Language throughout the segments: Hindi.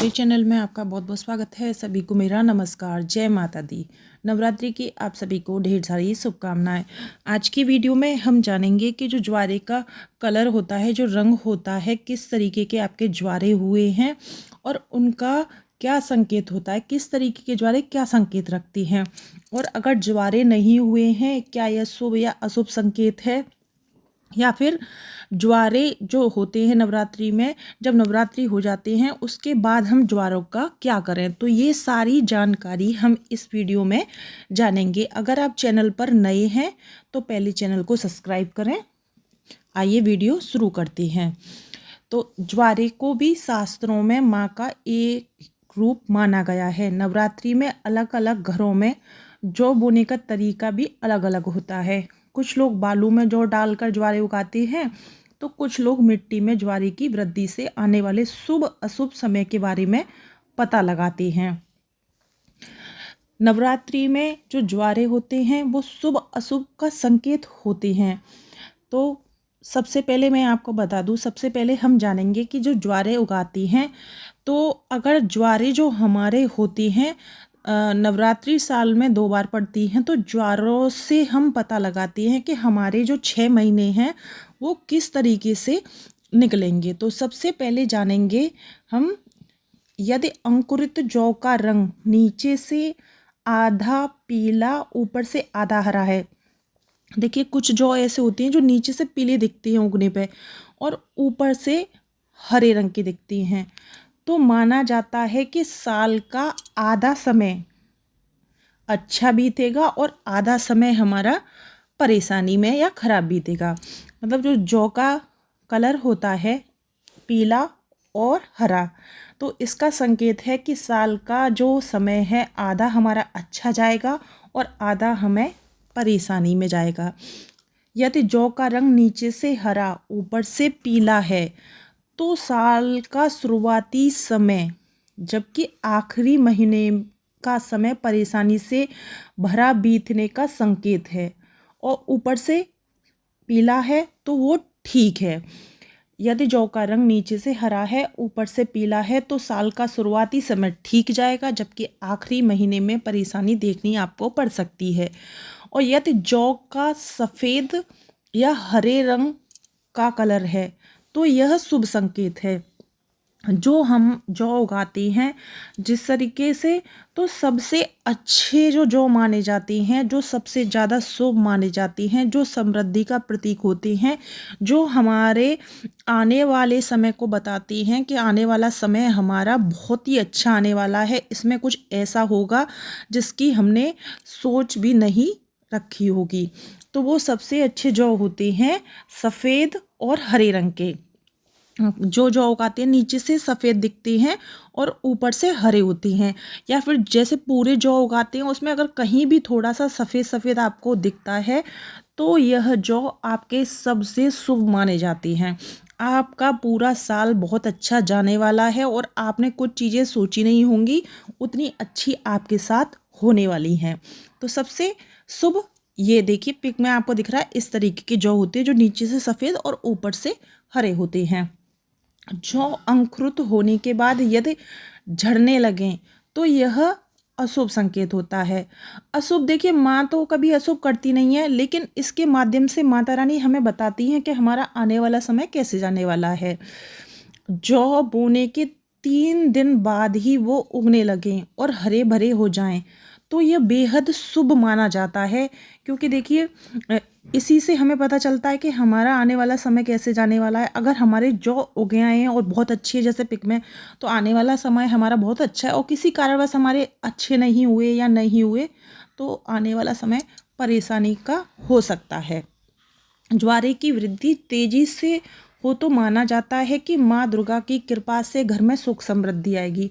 मेरे चैनल में आपका बहुत बहुत स्वागत है। सभी को मेरा नमस्कार, जय माता दी। नवरात्रि की आप सभी को ढेर सारी शुभकामनाएं। आज की वीडियो में हम जानेंगे कि जो ज्वारे का कलर होता है, जो रंग होता है, किस तरीके के आपके ज्वारे हुए हैं और उनका क्या संकेत होता है, किस तरीके के ज्वारे क्या संकेत रखती हैं, और अगर ज्वारे नहीं हुए हैं क्या यह शुभ या अशुभ संकेत है, या फिर ज्वारे जो होते हैं नवरात्रि में, जब नवरात्रि हो जाते हैं उसके बाद हम ज्वारों का क्या करें। तो ये सारी जानकारी हम इस वीडियो में जानेंगे। अगर आप चैनल पर नए हैं तो पहले चैनल को सब्सक्राइब करें। आइए वीडियो शुरू करते हैं। तो ज्वारे को भी शास्त्रों में माँ का एक रूप माना गया है। नवरात्रि में अलग अलग घरों में जौ बोने का तरीका भी अलग अलग होता है। कुछ लोग बालू में जौ डालकर ज्वारे उगाते हैं, तो कुछ लोग मिट्टी में ज्वारे की वृद्धि से आने वाले शुभ अशुभ समय के बारे में पता लगाते हैं। नवरात्रि में जो ज्वारे होते हैं वो शुभ अशुभ का संकेत होते हैं। तो सबसे पहले मैं आपको बता दूं, सबसे पहले हम जानेंगे कि जो ज्वारे उगाती हैं, तो अगर ज्वारे जो हमारे होती हैं नवरात्रि साल में 2 बार पड़ती हैं, तो ज्वारों से हम पता लगाते हैं कि हमारे जो 6 महीने हैं वो किस तरीके से निकलेंगे। तो सबसे पहले जानेंगे हम, यदि अंकुरित जौ का रंग नीचे से आधा पीला ऊपर से आधा हरा है। देखिए कुछ जौ ऐसे होती हैं जो नीचे से पीले दिखती हैं उगने पे और ऊपर से हरे रंग की दिखती हैं, तो माना जाता है कि साल का आधा समय अच्छा बीतेगा और आधा समय हमारा परेशानी में या खराब बीतेगा। मतलब जो जौ का कलर होता है पीला और हरा, तो इसका संकेत है कि साल का जो समय है आधा हमारा अच्छा जाएगा और आधा हमें परेशानी में जाएगा। यदि जौ का रंग नीचे से हरा ऊपर से पीला है तो साल का शुरुआती समय जबकि आखिरी महीने का समय परेशानी से भरा बीतने का संकेत है, और ऊपर से पीला है तो वो ठीक है। यदि जौ का रंग नीचे से हरा है ऊपर से पीला है तो साल का शुरुआती समय ठीक जाएगा, जबकि आखिरी महीने में परेशानी देखनी आपको पड़ सकती है। और यदि जौ का सफ़ेद या हरे रंग का कलर है तो यह शुभ संकेत है। जो हम जौ उगाते हैं जिस तरीके से, तो सबसे अच्छे जो जौ माने जाते हैं, जो सबसे ज़्यादा शुभ माने जाती हैं, जो समृद्धि का प्रतीक होते हैं, जो हमारे आने वाले समय को बताती हैं कि आने वाला समय हमारा बहुत ही अच्छा आने वाला है, इसमें कुछ ऐसा होगा जिसकी हमने सोच भी नहीं रखी होगी। तो वो सबसे अच्छे जौ होते हैं सफ़ेद और हरे रंग के। जो जौ उगाते हैं नीचे से सफ़ेद दिखते हैं और ऊपर से हरे होते हैं, या फिर जैसे पूरे जौ उगाते हैं उसमें अगर कहीं भी थोड़ा सा सफ़ेद सफ़ेद आपको दिखता है तो यह जौ आपके सबसे शुभ माने जाते हैं। आपका पूरा साल बहुत अच्छा जाने वाला है और आपने कुछ चीज़ें सोची नहीं होंगी उतनी अच्छी आपके साथ होने वाली हैं। तो सबसे शुभ, ये देखिए पिक में आपको दिख रहा है, इस तरीके के जौ होते हैं जो नीचे से सफ़ेद और ऊपर से हरे होते हैं। जौ अंकुरित होने के बाद यदि झड़ने लगें तो यह अशुभ संकेत होता है। अशुभ, देखिए माँ तो कभी अशुभ करती नहीं है, लेकिन इसके माध्यम से माता रानी हमें बताती हैं कि हमारा आने वाला समय कैसे जाने वाला है। जौ बोने के 3 दिन बाद ही वो उगने लगें और हरे भरे हो जाएं तो यह बेहद शुभ माना जाता है, क्योंकि देखिए इसी से हमें पता चलता है कि हमारा आने वाला समय कैसे जाने वाला है। अगर हमारे जौ उग आए हैं और बहुत अच्छी है जैसे पिक में, तो आने वाला समय हमारा बहुत अच्छा है, और किसी कारणवश हमारे अच्छे नहीं हुए या नहीं हुए तो आने वाला समय परेशानी का हो सकता है। ज्वारे की वृद्धि तेजी से हो तो माना जाता है कि माँ दुर्गा की कृपा से घर में सुख समृद्धि आएगी।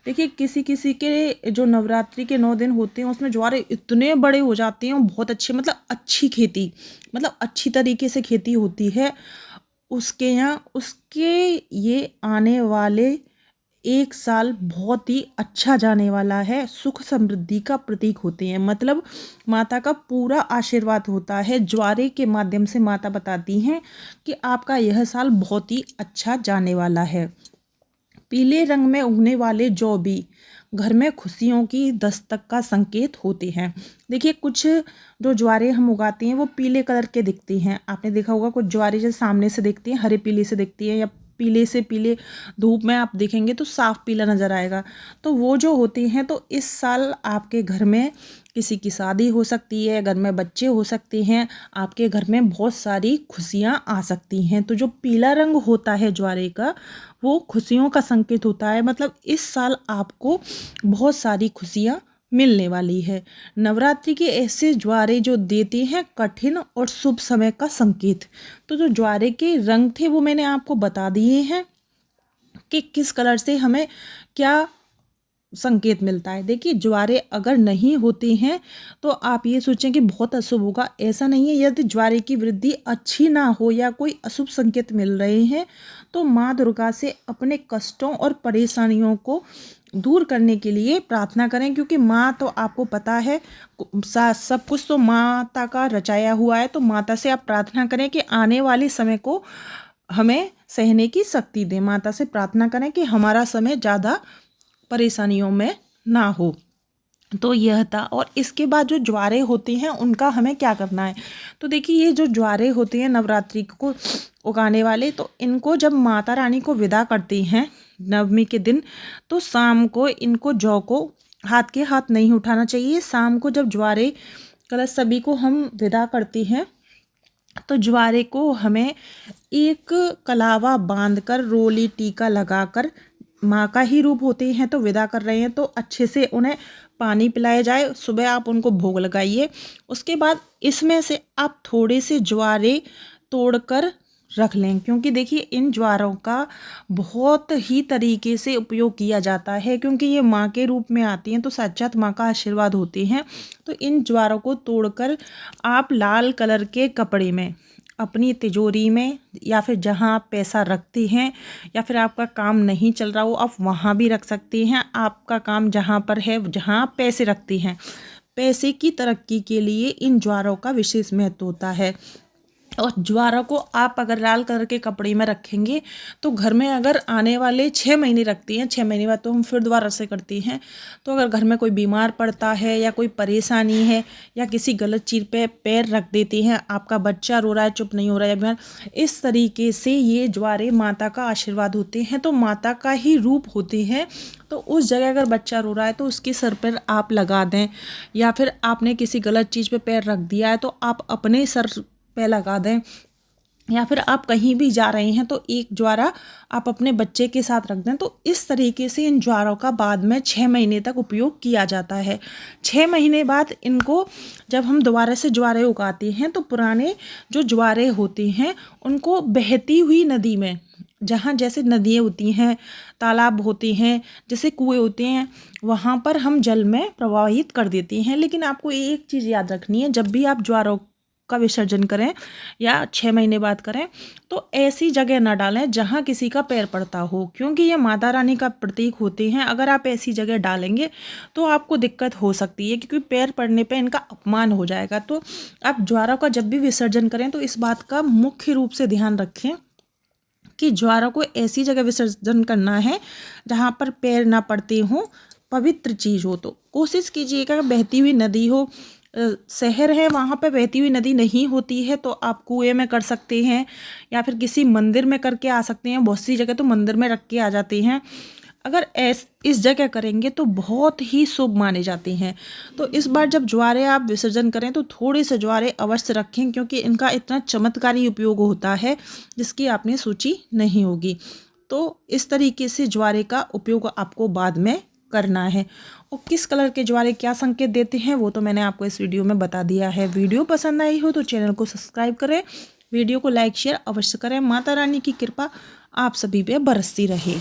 देखिए किसी किसी के जो नवरात्रि के 9 दिन होते हैं उसमें ज्वारे इतने बड़े हो जाते हैं, बहुत अच्छे, मतलब अच्छी खेती, मतलब अच्छी तरीके से खेती होती है उसके यहाँ। उसके ये आने वाले 1 साल बहुत ही अच्छा जाने वाला है, सुख समृद्धि का प्रतीक होते हैं, मतलब माता का पूरा आशीर्वाद होता है। ज्वारे के माध्यम से माता बताती हैं कि आपका यह साल बहुत ही अच्छा जाने वाला है। पीले रंग में उगने वाले जौ भी घर में खुशियों की दस्तक का संकेत होते हैं। देखिए कुछ जो ज्वारे हम उगाते हैं वो पीले कलर के दिखती हैं। आपने देखा होगा कुछ ज्वारे जो सामने से दिखती हैं हरे पीले से दिखती है, या पीले से पीले धूप में आप देखेंगे तो साफ पीला नज़र आएगा। तो वो जो होती हैं, तो इस साल आपके घर में किसी की शादी हो सकती है, घर में बच्चे हो सकते हैं, आपके घर में बहुत सारी खुशियाँ आ सकती हैं। तो जो पीला रंग होता है ज्वारे का, वो खुशियों का संकेत होता है। मतलब इस साल आपको बहुत सारी खुशियाँ मिलने वाली है। नवरात्रि के ऐसे ज्वारे जो देते हैं कठिन और शुभ समय का संकेत। तो जो ज्वारे के रंग थे वो मैंने आपको बता दिए हैं कि किस कलर से हमें क्या संकेत मिलता है। देखिए ज्वारे अगर नहीं होते हैं तो आप ये सोचें कि बहुत अशुभ होगा, ऐसा नहीं है। यदि ज्वारे की वृद्धि अच्छी ना हो या कोई अशुभ संकेत मिल रहे हैं तो माँ दुर्गा से अपने कष्टों और परेशानियों को दूर करने के लिए प्रार्थना करें, क्योंकि माँ तो आपको पता है सब कुछ तो माता का रचाया हुआ है। तो माता से आप प्रार्थना करें कि आने वाले समय को हमें सहने की शक्ति दे। माता से प्रार्थना करें कि हमारा समय ज़्यादा परेशानियों में ना हो। तो यह था। और इसके बाद जो ज्वारे होती हैं उनका हमें क्या करना है। तो देखिए ये जो ज्वारे होते हैं नवरात्रि को उगाने वाले, तो इनको जब माता रानी को विदा करती हैं नवमी के दिन, तो शाम को इनको जौ को हाथ के हाथ नहीं उठाना चाहिए। शाम को जब ज्वारे कलश सभी को हम विदा करती हैं तो ज्वारे को हमें एक कलावा बांधकर रोली टीका लगाकर, माँ का ही रूप होते हैं तो विदा कर रहे हैं तो अच्छे से उन्हें पानी पिलाया जाए। सुबह आप उनको भोग लगाइए। उसके बाद इसमें से आप थोड़े से ज्वारे तोड़कर रख लें, क्योंकि देखिए इन ज्वारों का बहुत ही तरीके से उपयोग किया जाता है, क्योंकि ये माँ के रूप में आती हैं तो साक्षात माँ का आशीर्वाद होते हैं। तो इन ज्वारों को तोड़कर आप लाल कलर के कपड़े में अपनी तिजोरी में, या फिर जहाँ आप पैसा रखते हैं, या फिर आपका काम नहीं चल रहा हो आप वहाँ भी रख सकते हैं। आपका काम जहाँ पर है, जहाँ आप पैसे रखते हैं, पैसे की तरक्की के लिए इन ज्वारों का विशेष महत्व होता है। और ज्वारों को आप अगर लाल कलर के कपड़े में रखेंगे तो घर में अगर आने वाले 6 महीने रखती हैं, 6 महीने बाद तो हम फिर दोबारा से करती हैं, तो अगर घर में कोई बीमार पड़ता है या कोई परेशानी है या किसी गलत चीज़ पे पैर रख देते हैं, आपका बच्चा रो रहा है, चुप नहीं हो रहा है बीमार, इस तरीके से ये ज्वारे माता का आशीर्वाद होते हैं, तो माता का ही रूप होते हैं। तो उस जगह अगर बच्चा रो रहा है तो उसके सर पर आप लगा दें, या फिर आपने किसी गलत चीज़ पे पैर रख दिया है तो आप अपने सर पे लगा दें, या फिर आप कहीं भी जा रहे हैं तो एक ज्वारा आप अपने बच्चे के साथ रख दें। तो इस तरीके से इन ज्वारों का बाद में 6 महीने तक उपयोग किया जाता है। 6 महीने बाद इनको जब हम दोबारा से ज्वारे उगाते हैं तो पुराने जो ज्वारे होते हैं उनको बहती हुई नदी में, जहाँ जैसे नदियाँ होती हैं, तालाब होते हैं, जैसे कुएँ होते हैं, वहाँ पर हम जल में प्रवाहित कर देते हैं। लेकिन आपको एक चीज़ याद रखनी है, जब भी आप ज्वारों का विसर्जन करें या 6 महीने बाद करें तो ऐसी जगह ना डालें जहां किसी का पैर पड़ता हो, क्योंकि ये माता रानी का प्रतीक होते हैं। अगर आप ऐसी जगह डालेंगे तो आपको दिक्कत हो सकती है, क्योंकि पैर पड़ने पे इनका अपमान हो जाएगा। तो आप ज्वारों का जब भी विसर्जन करें तो इस बात का मुख्य रूप से ध्यान रखें कि ज्वारों को ऐसी जगह विसर्जन करना है जहाँ पर पैर ना पड़ते हों, पवित्र चीज़ हो। तो कोशिश कीजिएगा बहती हुई नदी हो, शहर है वहाँ पे बहती हुई नदी नहीं होती है तो आप कुएं में कर सकते हैं, या फिर किसी मंदिर में करके आ सकते हैं। बहुत सी जगह तो मंदिर में रख के आ जाते हैं। अगर इस जगह करेंगे तो बहुत ही शुभ माने जाते हैं। तो इस बार जब ज्वारे आप विसर्जन करें तो थोड़े से ज्वारे अवश्य रखें, क्योंकि इनका इतना चमत्कारी उपयोग होता है जिसकी आपने सोची नहीं होगी। तो इस तरीके से ज्वारे का उपयोग आपको बाद में करना है। और किस कलर के ज्वारे क्या संकेत देते हैं वो तो मैंने आपको इस वीडियो में बता दिया है। वीडियो पसंद आई हो तो चैनल को सब्सक्राइब करें, वीडियो को लाइक शेयर अवश्य करें। माता रानी की कृपा आप सभी पे बरसती रहे।